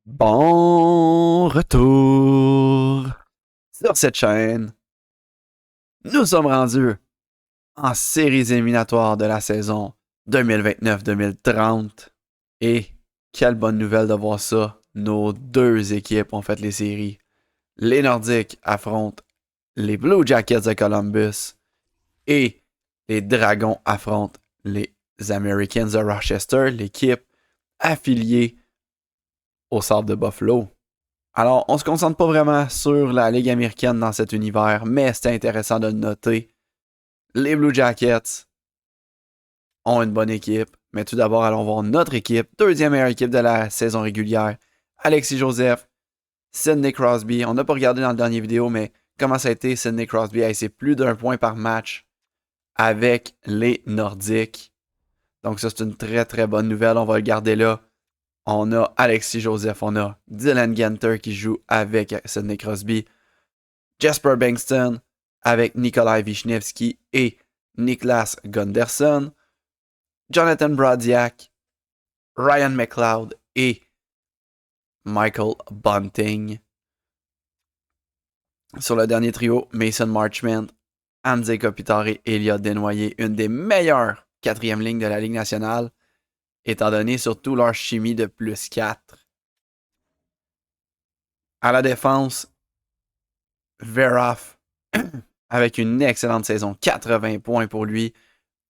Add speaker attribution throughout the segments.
Speaker 1: Bon retour sur cette chaîne. Nous sommes rendus en séries éliminatoires de la saison 2029-2030. Et quelle bonne nouvelle de voir ça. Nos deux équipes ont fait les séries. Les Nordiques affrontent les Blue Jackets de Columbus. Et les Dragons affrontent les Americans de Rochester, l'équipe affiliée au Sabre de Buffalo. Alors, on se concentre pas vraiment sur la Ligue américaine dans cet univers, mais c'est intéressant de le noter. Les Blue Jackets ont une bonne équipe, mais tout d'abord, allons voir notre équipe, deuxième meilleure équipe de la saison régulière. Alexis Joseph, Sidney Crosby. On n'a pas regardé dans la dernière vidéo, mais comment ça a été Sidney Crosby a essayé plus d'un point par match avec les Nordiques. Donc ça, c'est une très très bonne nouvelle. On va le garder là. On a Alexis Joseph, on a Dylan Genter qui joue avec Sidney Crosby, Jesper Bengtsson avec Nikolai Vishnevsky et Niklas Gunderson, Jonathan Brodziak, Ryan McLeod et Michael Bunting. Sur le dernier trio, Mason Marchment, Anze Kopitar et Elliot Desnoyers, une des meilleures quatrième lignes de la Ligue nationale, étant donné surtout leur chimie de plus 4. À la défense, Veroff avec une excellente saison, 80 points pour lui.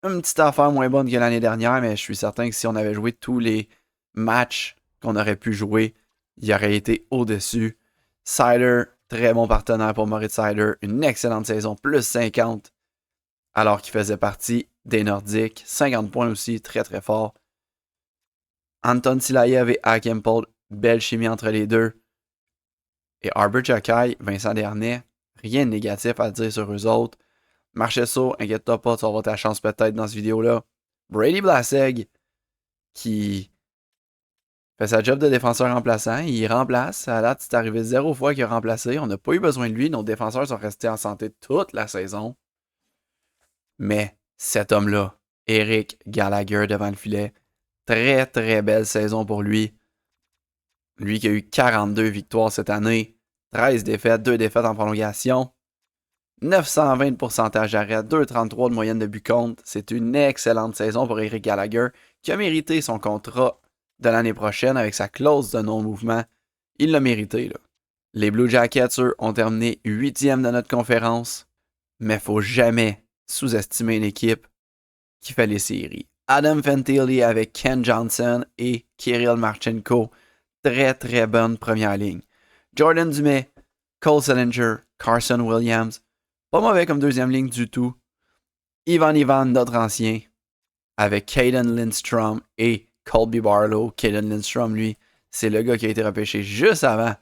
Speaker 1: Une petite affaire moins bonne que l'année dernière, mais je suis certain que si on avait joué tous les matchs qu'on aurait pu jouer, il aurait été au-dessus. Seider, très bon partenaire pour Moritz Seider, une excellente saison, plus 50, alors qu'il faisait partie des Nordiques. 50 points aussi, très très fort. Anton Silayev et Akempol, belle chimie entre les deux. Et Arbor Jackay, Vincent Dernay, rien de négatif à dire sur eux autres. Marchesso, inquiète-toi pas, tu vas avoir ta chance peut-être dans cette vidéo-là. Brady Blaseg, qui fait sa job de défenseur remplaçant, il remplace. À date, c'est arrivé 0 fois qu'il a remplacé. On n'a pas eu besoin de lui. Nos défenseurs sont restés en santé toute la saison. Mais cet homme-là, Eric Gallagher devant le filet, très très belle saison pour lui. Lui qui a eu 42 victoires cette année, 13 défaites, 2 défaites en prolongation. 920 de pourcentage d'arrêt, 2,33 de moyenne de but contre. C'est une excellente saison pour Eric Gallagher, qui a mérité son contrat de l'année prochaine avec sa clause de non-mouvement. Il l'a mérité, là. Les Blue Jackets, eux, ont terminé 8e de notre conférence, mais faut jamais sous-estimer une équipe qui fait les séries. Adam Fantilli avec Ken Johnson et Kirill Marchenko. Très très bonne première ligne. Jordan Dumais, Cole Sillinger, Carson Williams. Pas mauvais comme deuxième ligne du tout. Ivan, notre ancien, avec Caden Lindstrom et Colby Barlow. Caden Lindstrom, lui, c'est le gars qui a été repêché juste avant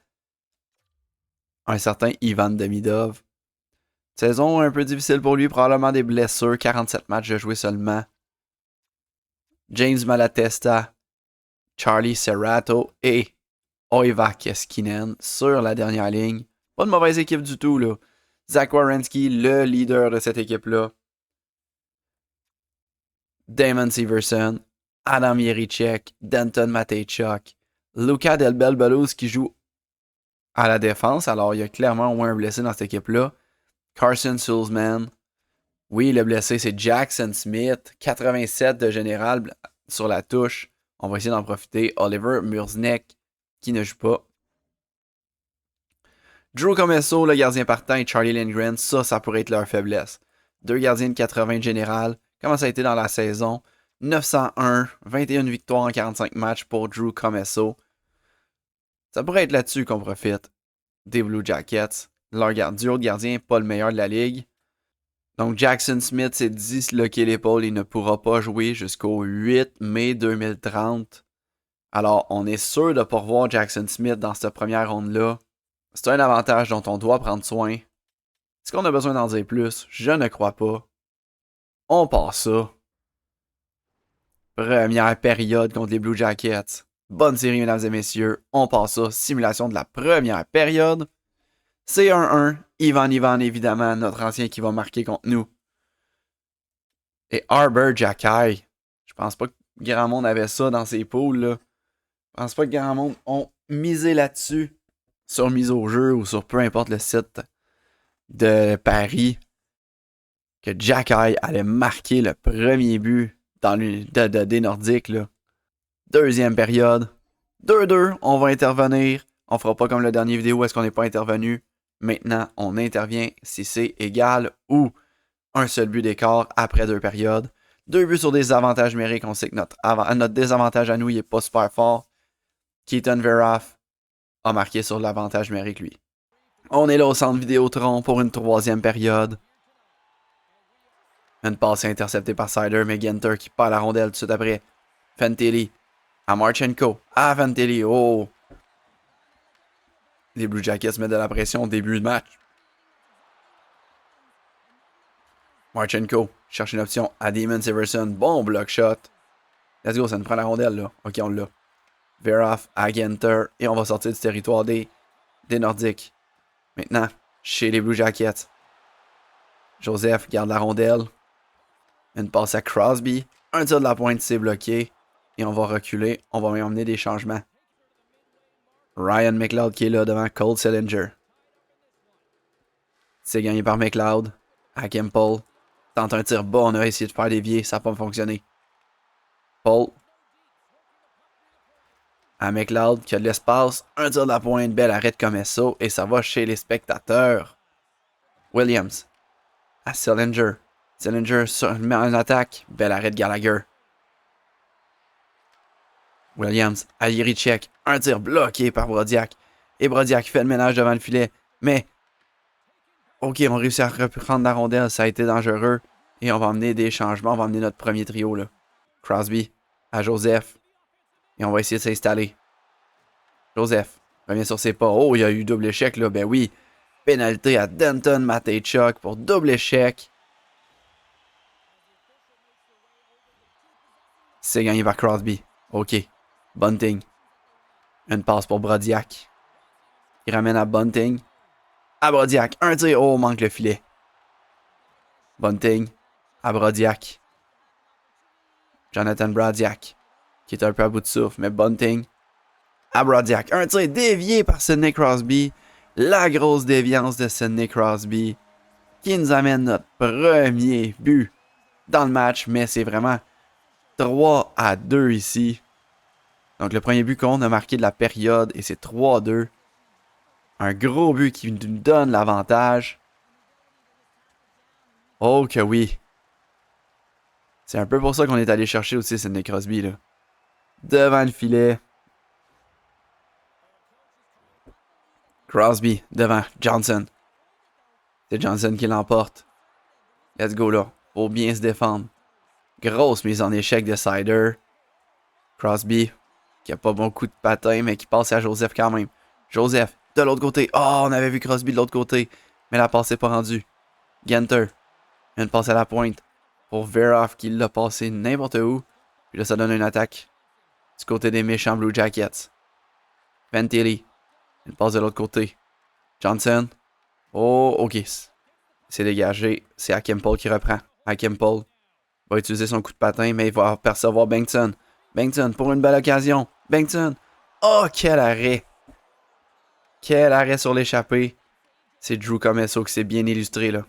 Speaker 1: un certain Ivan Demidov. Saison un peu difficile pour lui, probablement des blessures, 47 matchs de jouer seulement. James Malatesta, Charlie Serrato et Oiva Keskinen sur la dernière ligne. Pas de mauvaise équipe du tout, là. Zach Werenski, le leader de cette équipe-là. Damon Severson, Adam Yerichek, Denton Matejchuk, Luca Del Belbelos qui joue à la défense. Alors, il y a clairement au moins un blessé dans cette équipe-là. Carson Sulzman. Oui, le blessé, c'est Jackson Smith. 87 de général sur la touche. On va essayer d'en profiter. Oliver Murznek qui ne joue pas. Drew Commesso, le gardien partant, et Charlie Lindgren, ça pourrait être leur faiblesse. Deux gardiens de 80 de général. Comment ça a été dans la saison? 901, 21 victoires en 45 matchs pour Drew Commesso. Ça pourrait être là-dessus qu'on profite des Blue Jackets. Leur duo de gardien, pas le meilleur de la ligue. Donc Jackson Smith s'est disloqué l'épaule. Il ne pourra pas jouer jusqu'au 8 mai 2030. Alors, on est sûr de ne pas revoir Jackson Smith dans cette première ronde-là. C'est un avantage dont on doit prendre soin. Est-ce qu'on a besoin d'en dire plus? Je ne crois pas. On passe ça. Première période contre les Blue Jackets. Bonne série, mesdames et messieurs. On passe ça. Simulation de la première période. C'est 1-1. Ivan, évidemment, notre ancien qui va marquer contre nous. Et Arbor Jackay. Je pense pas que grand monde avait ça dans ses poules, là. Je pense pas que grand monde ont misé là-dessus, sur mise au jeu ou sur peu importe le site de Paris, que Jack Eye allait marquer le premier but des Nordiques. Là. Deuxième période. 2-2, on va intervenir. On fera pas comme la dernière vidéo où est-ce qu'on n'est pas intervenu. Maintenant, on intervient si c'est égal ou un seul but d'écart après 2 périodes. 2 buts sur des avantages numériques. On sait que notre désavantage à nous, il n'est pas super fort. Keaton Verhoff a marqué sur l'avantage numérique, lui. On est là au centre Vidéotron pour une 3e période. Une passe interceptée par Sider, mais Ginter qui perd la rondelle tout de suite après. Fantilli à Marchenko. À Fantilli. Oh! Les Blue Jackets mettent de la pression au début de match. Marchenko cherche une option à Damon Severson. Bon block shot. Let's go, ça nous prend la rondelle là. Ok, on l'a. Verhoff à Ginter. Et on va sortir du territoire des Nordiques. Maintenant, chez les Blue Jackets. Joseph garde la rondelle. Une passe à Crosby. Un tir de la pointe, c'est bloqué. Et on va reculer. On va même emmener des changements. Ryan McLeod qui est là devant Cole Sillinger. C'est gagné par McLeod. À Kemple. Tente un tir bas. On a essayé de faire dévier. Ça n'a pas fonctionné. Paul. À McLeod qui a de l'espace. Un tir de la pointe. Bel arrêt de Comesso. Et ça va chez les spectateurs. Williams. À Sillinger. Sillinger met en attaque. Bel arrêt de Gallagher. Williams à Jiricek. Un tir bloqué par Brodiak. Et Brodiak fait le ménage devant le filet. Mais, ok, on réussit à reprendre la rondelle. Ça a été dangereux. Et on va emmener des changements. On va emmener notre premier trio. Là. Crosby à Joseph. Et on va essayer de s'installer. Joseph revient sur ses pas. Oh, il y a eu double échec. Là. Ben oui. Pénalité à Denton Matejchuk pour double échec. C'est gagné par Crosby. Ok. Bunting. Une passe pour Brodiak. Il ramène à Bunting. À Brodiak. Un tir. Oh, manque le filet. Bunting. À Brodiak. Jonathan Brodiak. Qui est un peu à bout de souffle. Mais Bunting. À Brodiak. Un tir dévié par Sidney Crosby. La grosse déviance de Sidney Crosby. Qui nous amène notre premier but dans le match. Mais c'est vraiment 3-2 ici. Donc le premier but qu'on a marqué de la période. Et c'est 3-2. Un gros but qui nous donne l'avantage. Oh que oui. C'est un peu pour ça qu'on est allé chercher aussi Sidney Crosby. Là. Devant le filet. Crosby devant Johnson. C'est Johnson qui l'emporte. Let's go là. Faut bien se défendre. Grosse mise en échec de Sider. Crosby qui a pas beaucoup de patin mais qui passe à Joseph quand même. Joseph de l'autre côté. Oh, on avait vu Crosby de l'autre côté. Mais la passe n'est pas rendue. Ginter. Une passe à la pointe. Pour Verhoff qui l'a passé n'importe où. Puis là, ça donne une attaque. Du côté des méchants Blue Jackets. Fantilli. Une passe de l'autre côté. Johnson. Oh, ok. C'est dégagé. C'est Akempol qui reprend. Akempol va utiliser son coup de patin, mais il va percevoir Bengtson. Bengtson pour une belle occasion. Bengtson. Oh, quel arrêt. Quel arrêt sur l'échappée. C'est Drew Comesso qui s'est bien illustré là.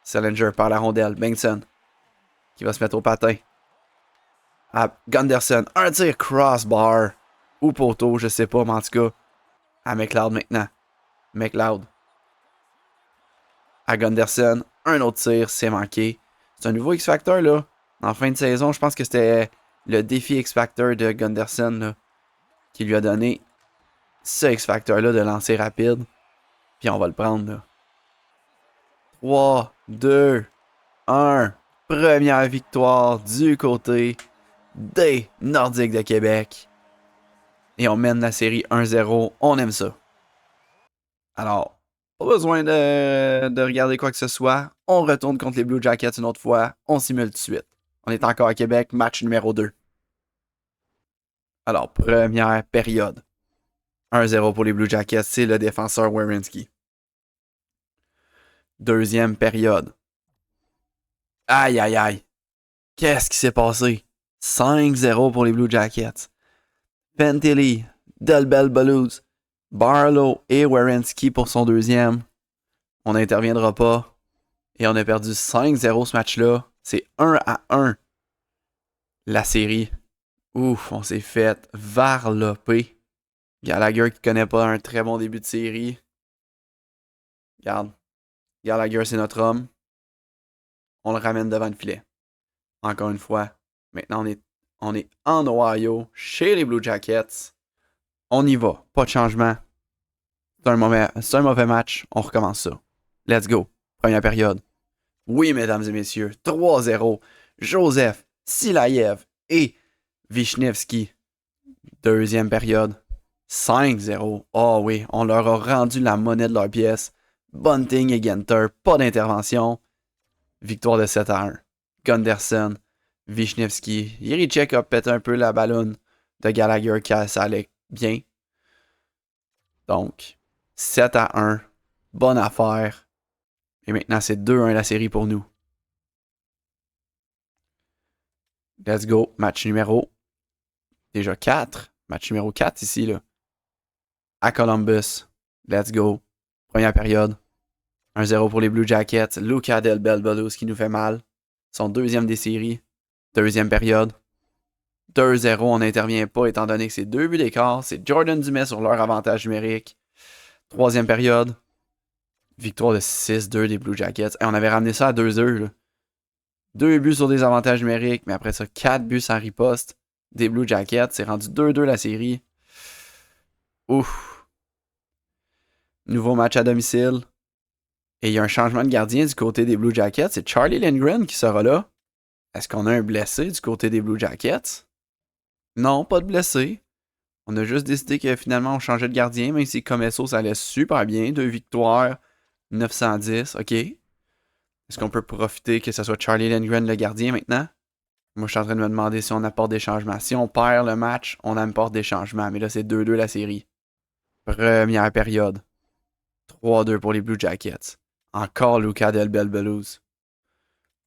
Speaker 1: Sillinger par la rondelle. Bengtson qui va se mettre au patin. À Gunderson. Un tir crossbar. Ou poteau, je sais pas, mais en tout cas. À McLeod maintenant. McLeod. À Gunderson. Un autre tir, c'est manqué. C'est un nouveau X-Factor là. En fin de saison, je pense que c'était le défi X-Factor de Gunderson là, qui lui a donné ce X-Factor là de lancer rapide. Puis on va le prendre là. 3, 2, 1. Première victoire du côté des Nordiques de Québec. Et on mène la série 1-0. On aime ça. Alors, pas besoin de regarder quoi que ce soit. On retourne contre les Blue Jackets une autre fois. On simule tout de suite. On est encore à Québec, match numéro 2. Alors, première période. 1-0 pour les Blue Jackets, c'est le défenseur Werenski. Deuxième période. Aïe, aïe, aïe. Qu'est-ce qui s'est passé? 5-0 pour les Blue Jackets. Fantilli Del Bel Blues, Barlow et Werenski pour son deuxième. On n'interviendra pas. Et on a perdu 5-0 ce match-là. C'est 1-1. La série. Ouf, on s'est fait varloper. Gallagher qui connaît pas un très bon début de série. Regarde. Gallagher, c'est notre homme. On le ramène devant le filet. Encore une fois. Maintenant, on est en Ohio, chez les Blue Jackets. On y va. Pas de changement. C'est un mauvais match. On recommence ça. Let's go. Première période. Oui, mesdames et messieurs. 3-0. Joseph, Silayev et Vishnevski. Deuxième période. 5-0. Oh oui, on leur a rendu la monnaie de leur pièce. Bunting et Genter, pas d'intervention. Victoire de 7-1. Gunderson, Vishnevski. Jiricek a pété un peu la ballonne de Gallagher car ça allait bien. Donc, 7-1. Bonne affaire. Et maintenant, c'est 2-1 la série pour nous. Let's go. Match numéro. Déjà 4. Match numéro 4 ici, là. À Columbus. Let's go. Première période. 1-0 pour les Blue Jackets. Luca Del Bel Blues qui nous fait mal. Son deuxième des séries. Deuxième période. 2-0, on n'intervient pas étant donné que c'est 2 buts d'écart. C'est Jordan Dumais sur leur avantage numérique. Troisième période. Victoire de 6-2 des Blue Jackets. Et on avait ramené ça à 2-2. 2 buts sur des avantages numériques, mais après ça, 4 buts sans riposte des Blue Jackets. C'est rendu 2-2 la série. Ouf. Nouveau match à domicile. Et il y a un changement de gardien du côté des Blue Jackets. C'est Charlie Lindgren qui sera là. Est-ce qu'on a un blessé du côté des Blue Jackets? Non, pas de blessé. On a juste décidé que finalement on changeait de gardien, même si Comesso ça allait super bien. 2 victoires, 910, ok. Est-ce qu'on peut profiter que ce soit Charlie Lindgren le gardien maintenant? Moi je suis en train de me demander si on apporte des changements. Si on perd le match, on apporte des changements. Mais là c'est 2-2 la série. Première période. 3-2 pour les Blue Jackets. Encore Luca Del Bel Blues.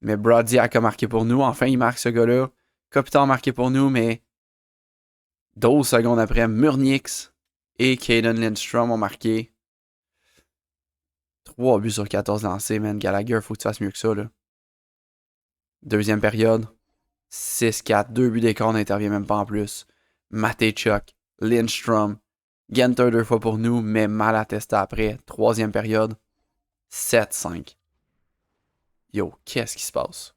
Speaker 1: Mais Brodziak a marqué pour nous. Enfin, il marque ce gars-là. Kopitar a marqué pour nous, mais 12 secondes après, Murnix et Caden Lindstrom ont marqué. 3 buts sur 14 lancés, man. Gallagher, faut que tu fasses mieux que ça, là. Deuxième période. 6-4. 2 buts d'écart, on n'intervient même pas en plus. Matejchuk, Lindstrom, Genter 2 fois pour nous, mais mal attesté après. Troisième période. 7-5. Yo, qu'est-ce qui se passe?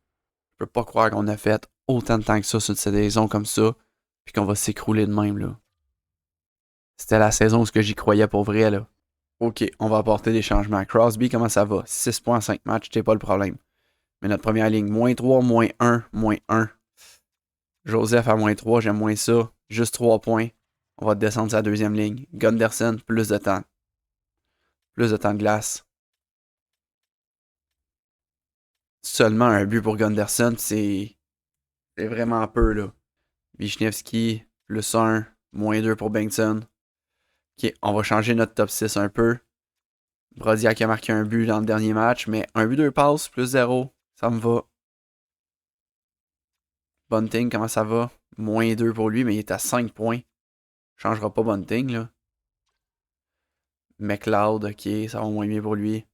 Speaker 1: Je peux pas croire qu'on a fait autant de temps que ça sur une saison comme ça, puis qu'on va s'écrouler de même, là. C'était la saison où j'y croyais pour vrai, là. Ok, on va apporter des changements. Crosby, comment ça va? 6 points, 5 matchs, c'est pas le problème. Mais notre première ligne, -3, -1, -1. Joseph à -3, j'aime moins ça. Juste 3 points. On va descendre sa deuxième ligne. Gunderson, plus de temps. Plus de temps de glace. Seulement un but pour Gunderson, c'est vraiment peu, là. Vishnevski, plus 1, -2 pour Bengtson. Ok, on va changer notre top 6 un peu. Brodziak a marqué un but dans le dernier match, mais un but, 2 passes, plus 0. Ça me va. Bunting, comment ça va? -2 pour lui, mais il est à 5 points. Changera pas Bunting, là. McLeod, ok, ça va moins bien pour lui.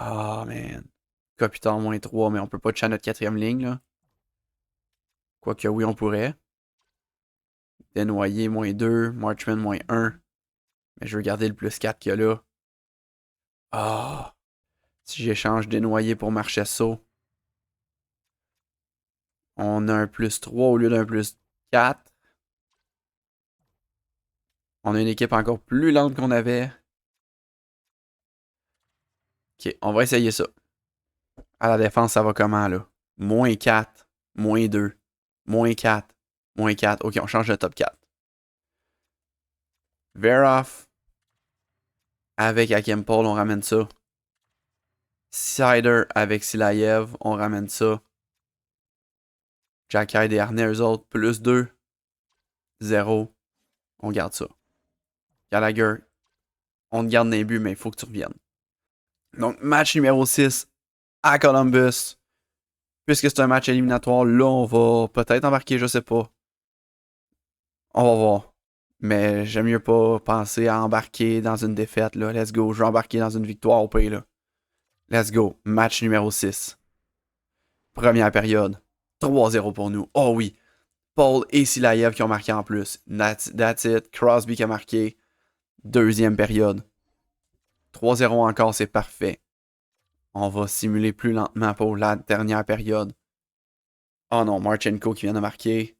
Speaker 1: Ah, man. Kopitar, -3, mais on peut pas toucher à notre quatrième ligne, là. Quoique oui, on pourrait. Desnoyers, -2. Marchman, -1. Mais je veux garder le plus 4 qu'il y a là. Ah. Si j'échange Desnoyers pour Marchesso, on a un plus 3 au lieu d'un plus 4. On a une équipe encore plus lente qu'on avait. Ok, on va essayer ça. À la défense, ça va comment, là? -4, -2, -4, -4. Ok, on change de top 4. Veroff avec Hakim Paul, on ramène ça. Sider avec Silayev, on ramène ça. Jack Hyde et Arnais, eux autres, plus 2, 0. On garde ça. Gallagher, on te garde les buts, mais il faut que tu reviennes. Donc, match numéro 6 à Columbus. Puisque c'est un match éliminatoire, là, on va peut-être embarquer, je sais pas. On va voir. Mais j'aime mieux pas penser à embarquer dans une défaite, là. Let's go. Je vais embarquer dans une victoire au pays, là. Let's go. Match numéro 6. Première période. 3-0 pour nous. Oh oui. Paul et Silayev qui ont marqué en plus. That's it. Crosby qui a marqué. Deuxième période. 3-0 encore, c'est parfait. On va simuler plus lentement pour la dernière période. Oh non, Marchenko qui vient de marquer.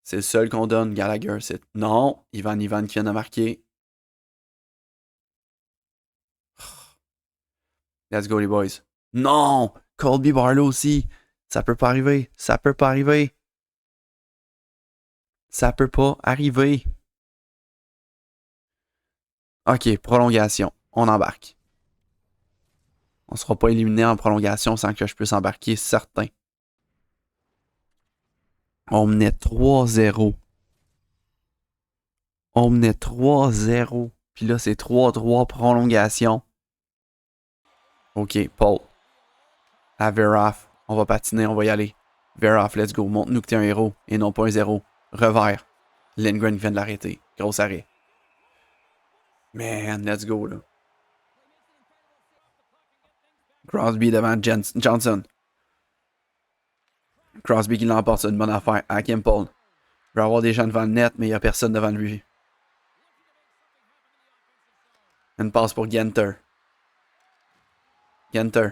Speaker 1: C'est le seul qu'on donne, Gallagher. Non, Ivan qui vient de marquer. Let's go les boys. Non! Colby Barlow aussi. Ça peut pas arriver. Ça peut pas arriver. Ça peut pas arriver. Ok, prolongation. On embarque. On sera pas éliminé en prolongation sans que je puisse embarquer, certain. On menait 3-0. On menait 3-0. Puis là, c'est 3-3 prolongation. Ok, Paul. À Veroff. On va patiner, on va y aller. Veroff, let's go. Montre-nous que t'es un héros et non pas un zéro. Revers. Lindgren vient de l'arrêter. Gros arrêt. Man, let's go, là. Crosby devant Johnson. Crosby qui l'emporte, c'est une bonne affaire. À Paul. Il va y avoir des gens devant le net, mais il n'y a personne devant lui. Une passe pour Genter. Genter.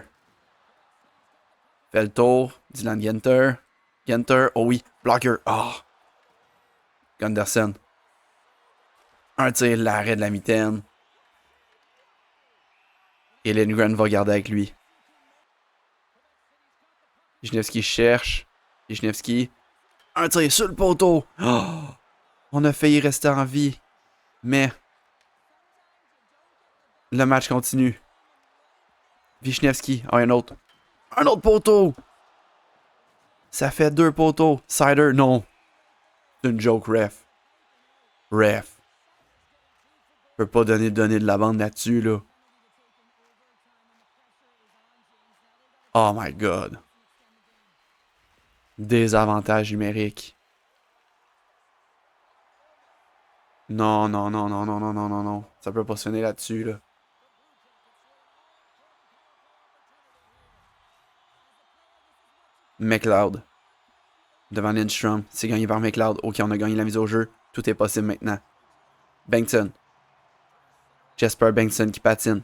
Speaker 1: Fait le tour. Dylan Genter. Genter. Oh oui. Blocker. Oh. Gunderson. Un tir, l'arrêt de la mitaine. Et Lindgren va garder avec lui. Wisniewski cherche. Wisniewski. Un tir sur le poteau. Oh. On a failli rester en vie. Mais le match continue. Wisniewski. Oh, un autre. Un autre poteau. Ça fait 2 poteaux. Sider, non. C'est une joke, ref. Ref. Je peux pas donner de la bande là-dessus, là. Oh my god. Désavantage numérique. Non, non, non, non, non, non, non, non, non. Ça peut pas se finir là-dessus, là. McLeod. Devant Lindstrom. C'est gagné par McLeod. Ok, on a gagné la mise au jeu. Tout est possible maintenant. Bengtson. Jesper Bengtson qui patine.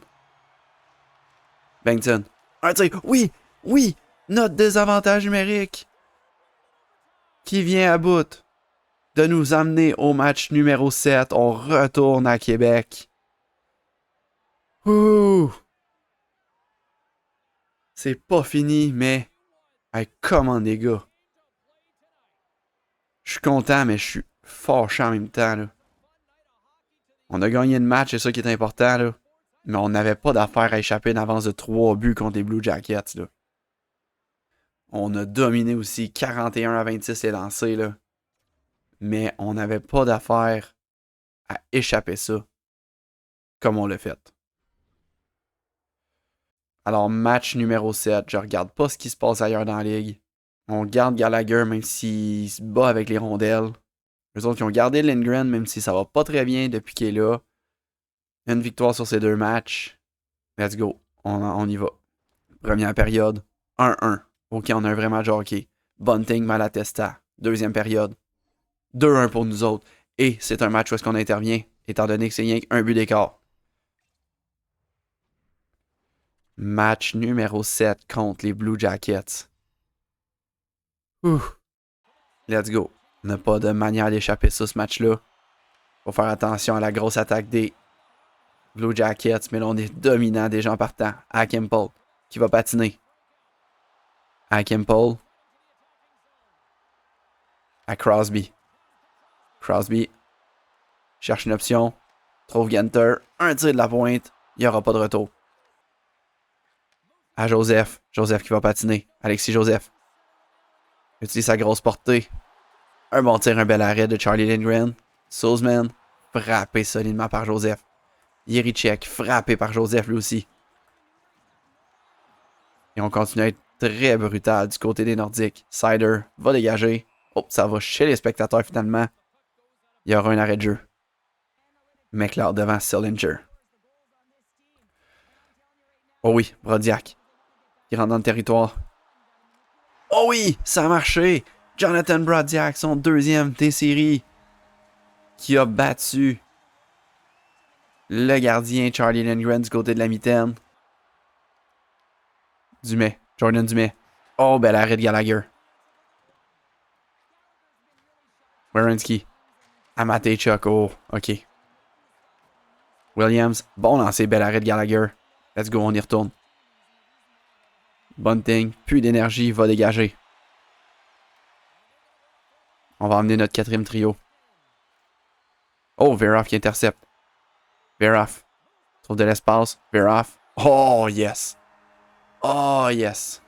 Speaker 1: Bengtson. Un tir. Oui! Oui! Notre désavantage numérique. Qui vient à bout de nous amener au match numéro 7. On retourne à Québec. Ouh! C'est pas fini, mais... Hey, comment les gars? Je suis content, mais je suis fâché en même temps, là. On a gagné le match, c'est ça qui est important, là. Mais on n'avait pas d'affaire à échapper une avance de 3 buts contre les Blue Jackets, là. On a dominé aussi 41-26 les lancers, là. Mais on n'avait pas d'affaire à échapper ça comme on l'a fait. Alors, match numéro 7. Je regarde pas ce qui se passe ailleurs dans la ligue. On garde Gallagher même s'il se bat avec les rondelles. Eux autres qui ont gardé Lindgren même si ça va pas très bien depuis qu'il est là. Une victoire sur ces 2 matchs. Let's go. On y va. Première période. 1-1. Ok, on a un vrai match de hockey. Bunting, Malatesta. Deuxième période. 2-1 pour nous autres. Et c'est un match où est-ce qu'on intervient, étant donné que c'est rien qu'un but d'écart. Match numéro 7 contre les Blue Jackets. Ouh. Let's go. On n'a pas de manière d'échapper ça, ce match-là. Faut faire attention à la grosse attaque des Blue Jackets, mais là, on est dominant des gens partant. À Paul, qui va patiner. À Paul. À Crosby. Crosby cherche une option. Trouve Genter. Un tir de la pointe. Il n'y aura pas de retour. À Joseph. Joseph qui va patiner. Alexis Joseph. Utilise sa grosse portée. Un bon tir, un bel arrêt de Charlie Lindgren. Soulsman. Frappé solidement par Joseph. Yerichek. Frappé par Joseph lui aussi. Et on continue à être très brutal du côté des Nordiques. Sider va dégager. Oh, ça va chez les spectateurs finalement. Il y aura un arrêt de jeu. McLeod devant Sillinger. Oh oui, Brodiak. Il rentre dans le territoire. Oh oui, ça a marché. Jonathan Brodiak, son deuxième des séries, qui a battu le gardien Charlie Lindgren du côté de la mitaine. Dumais. Jordan Dumais. Oh, bel arrêt de Gallagher. Werenski. Amatechuk. Oh, OK. Williams. Bon lancer, bel arrêt de Gallagher. Let's go, on y retourne. Bunting. Plus d'énergie, va dégager. On va emmener notre quatrième trio. Oh, Veroff qui intercepte. Veroff. Trouve de l'espace. Veroff. Oh, yes. Oh, yes.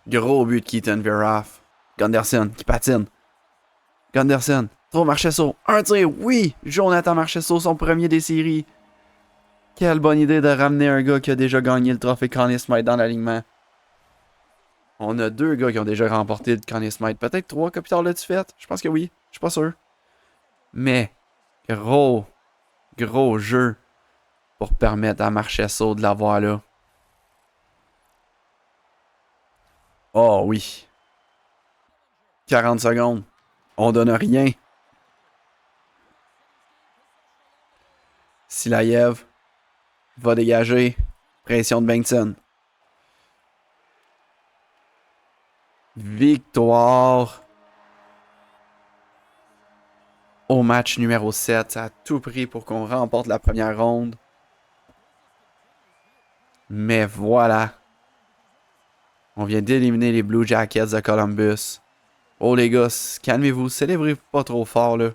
Speaker 1: Gros but de Keaton Veroff. Gunderson qui patine. Gunderson. Trouve Marchessault. Un tir, oui. Jonathan Marchessault, son premier des séries. Quelle bonne idée de ramener un gars qui a déjà gagné le trophée Conn Smythe dans l'alignement. On a 2 gars qui ont déjà remporté le Conn Smythe. Peut-être 3 Kopitar l'a-tu fait? Je pense que oui. Je suis pas sûr. Mais, gros jeu pour permettre à Marchessault de l'avoir là. Oh oui. 40 secondes. On donne rien. Silayev va dégager. Pression de Bengtson. Victoire au match numéro 7. Ça a tout pris pour qu'on remporte la première ronde. Mais voilà. On vient d'éliminer les Blue Jackets de Columbus. Oh les gars, calmez-vous. Célébrez pas trop fort là.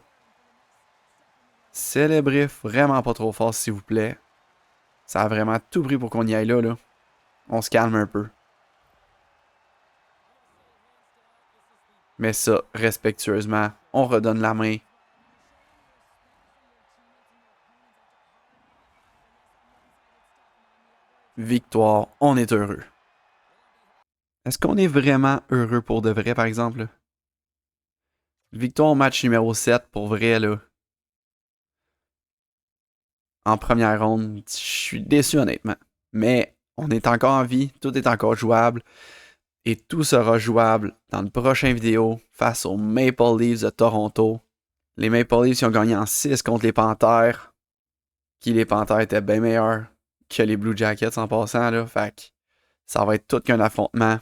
Speaker 1: Célébrez vraiment pas trop fort s'il vous plaît. Ça a vraiment tout pris pour qu'on y aille là. On se calme un peu. Mais ça, respectueusement, on redonne la main. Victoire, on est heureux. Est-ce qu'on est vraiment heureux pour de vrai, par exemple? Victoire au match numéro 7, pour vrai, là. En première ronde, je suis déçu, honnêtement. Mais on est encore en vie, tout est encore jouable. Et tout sera jouable dans le prochain vidéo face aux Maple Leafs de Toronto. Les Maple Leafs ont gagné en 6 contre les Panthères. Qui les Panthères étaient bien meilleurs que les Blue Jackets en passant, là. Fait que ça va être tout qu'un affrontement.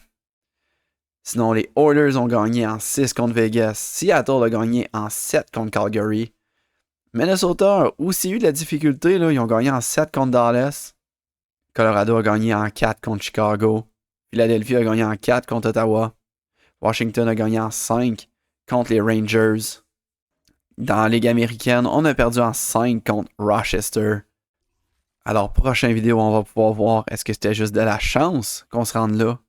Speaker 1: Sinon, les Oilers ont gagné en 6 contre Vegas. Seattle a gagné en 7 contre Calgary. Minnesota a aussi eu de la difficulté, là. Ils ont gagné en 7 contre Dallas. Colorado a gagné en 4 contre Chicago. Philadelphie a gagné en 4 contre Ottawa. Washington a gagné en 5 contre les Rangers. Dans la Ligue américaine, on a perdu en 5 contre Rochester. Alors, prochaine vidéo, on va pouvoir voir est-ce que c'était juste de la chance qu'on se rende là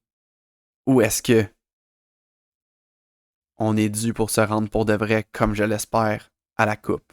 Speaker 1: ou est-ce que on est dû pour se rendre pour de vrai, comme je l'espère, à la coupe.